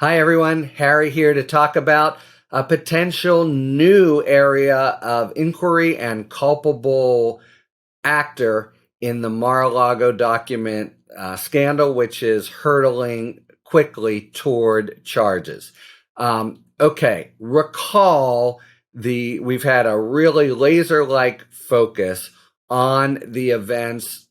Hi, everyone. Harry here to talk about a potential new area of inquiry and culpable actor in the Mar-a-Lago document scandal, which is hurtling quickly toward charges. Okay, recall we've had a really laser-like focus on the events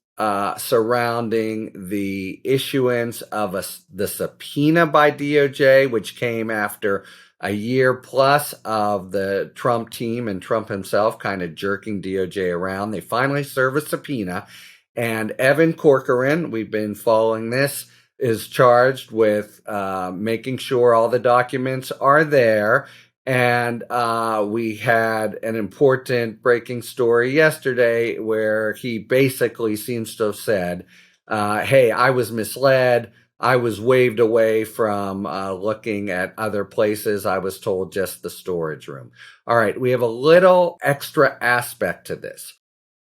surrounding the issuance of the subpoena by DOJ, which came after a year plus of the Trump team and Trump himself kind of jerking DOJ around. They finally serve a subpoena, and Evan Corcoran, we've been following this, is charged with making sure all the documents are there. And we had an important breaking story yesterday where he basically seems to have said, hey, I was misled. I was waved away from looking at other places. I was told just the storage room. All right, we have a little extra aspect to this.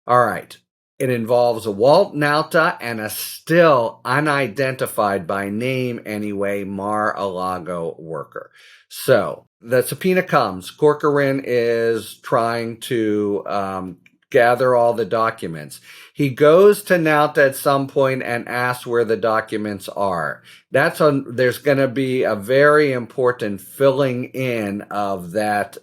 All right, it involves a Walt Nauta and a still unidentified by name anyway Mar-a-Lago worker. So the subpoena comes. Corcoran is trying to gather all the documents. He goes to Nauta at some point and asks where the documents are. There's going to be a very important filling in of that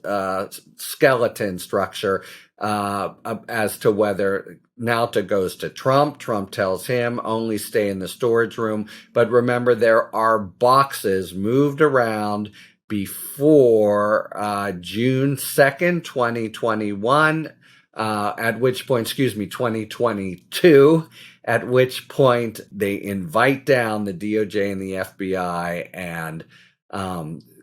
skeleton structure as to whether Nauta goes to Trump. Trump tells him only stay in the storage room. But remember, there are boxes moved around before June 2nd, 2021, at which point, 2022, at which point they invite down the DOJ and the FBI, and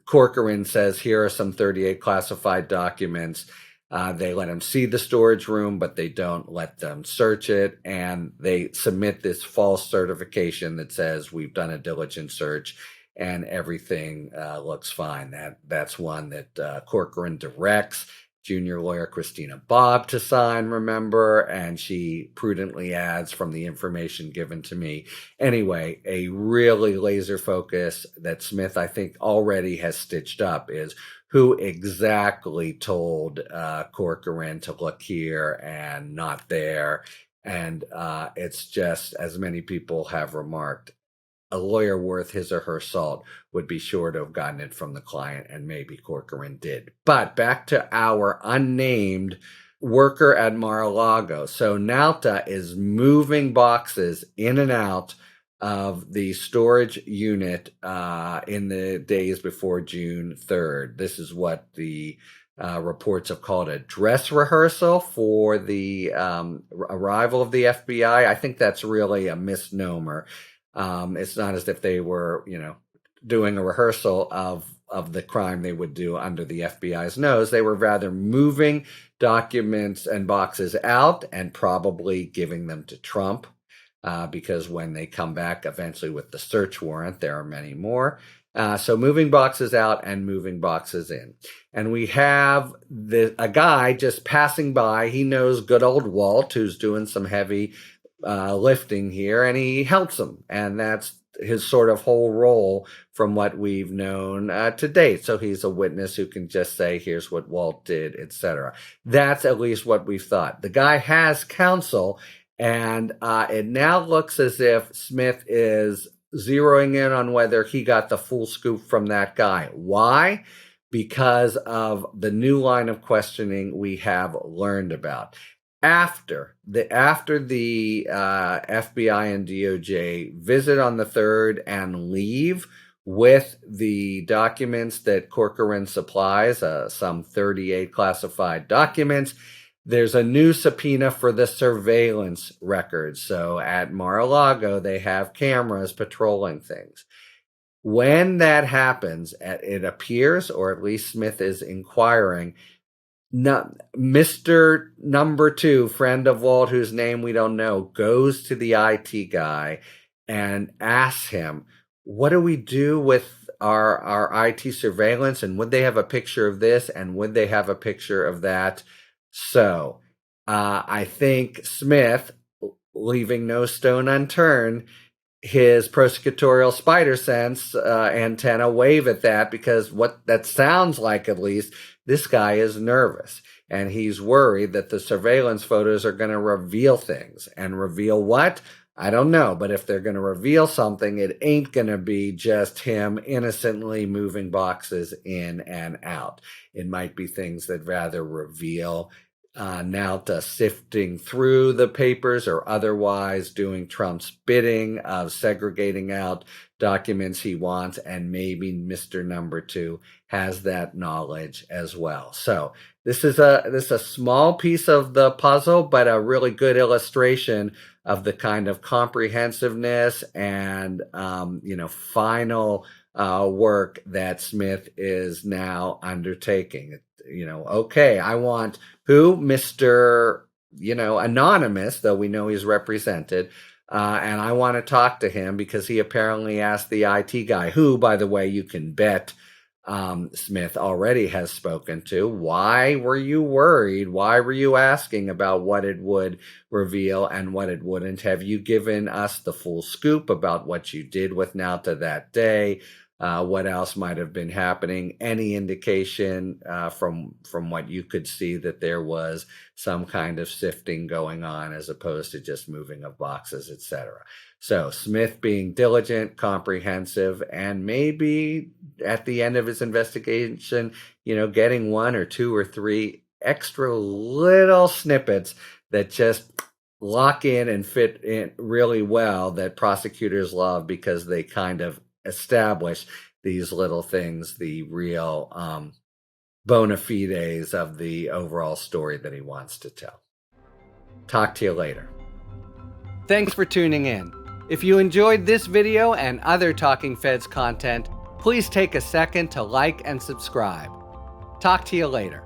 Corcoran says, here are some 38 classified documents. They let him see the storage room, but they don't let them search it, and they submit this false certification that says we've done a diligent search and everything looks fine. That's one that Corcoran directs junior lawyer Christina Bobb to sign, remember, and she prudently adds from the information given to me. Anyway, a really laser focus that Smith, I think, already has stitched up is who exactly told Corcoran to look here and not there. And it's just, as many people have remarked, a lawyer worth his or her salt would be sure to have gotten it from the client, and maybe Corcoran did. But back to our unnamed worker at Mar-a-Lago. So Nauta is moving boxes in and out of the storage unit in the days before June 3rd. This is what the reports have called a dress rehearsal for the arrival of the FBI. I think that's really a misnomer. It's not as if they were, doing a rehearsal of the crime they would do under the FBI's nose. They were rather moving documents and boxes out and probably giving them to Trump, because when they come back eventually with the search warrant, there are many more. So moving boxes out and moving boxes in. And we have a guy just passing by. He knows good old Walt, who's doing some heavy lifting here, and he helps him, and that's his sort of whole role from what we've known to date. So he's a witness who can just say, here's what Walt did, etc. That's at least what we thought. The guy has counsel, and it now looks as if Smith is zeroing in on whether he got the full scoop from that guy. Why? Because of the new line of questioning we have learned about. After the FBI and DOJ visit on the 3rd and leave with the documents that Corcoran supplies, some 38 classified documents, there's a new subpoena for the surveillance records. So at Mar-a-Lago, they have cameras patrolling things. When that happens, it appears, or at least Smith is inquiring, Mr. Number 2, friend of Walt, whose name we don't know, goes to the IT guy and asks him, what do we do with our IT surveillance? And would they have a picture of this? And would they have a picture of that? So I think Smith, leaving no stone unturned, his prosecutorial spider sense antenna wave at that, because what that sounds like, at least, this guy is nervous. And he's worried that the surveillance photos are going to reveal things. And reveal what? I don't know. But if they're going to reveal something, it ain't going to be just him innocently moving boxes in and out. It might be things that rather reveal Nauta sifting through the papers or otherwise doing Trump's bidding of segregating out documents he wants, and maybe Mr. Number Two has that knowledge as well. So this is a small piece of the puzzle, but a really good illustration of the kind of comprehensiveness and final work that Smith is now undertaking. Okay, I want who? Mr. Anonymous, though we know he's represented. And I want to talk to him because he apparently asked the IT guy, who, by the way, you can bet Smith already has spoken to. Why were you worried? Why were you asking about what it would reveal and what it wouldn't? Have you given us the full scoop about what you did with Nauta that day? What else might have been happening? Any indication from what you could see that there was some kind of sifting going on as opposed to just moving of boxes, etc. So Smith being diligent, comprehensive, and maybe at the end of his investigation, getting one or two or three extra little snippets that just lock in and fit in really well, that prosecutors love because they kind of establish these little things, the real bona fides of the overall story that he wants to tell. Talk to you later. Thanks for tuning in. If you enjoyed this video and other Talking Feds content, please take a second to like and subscribe. Talk to you later.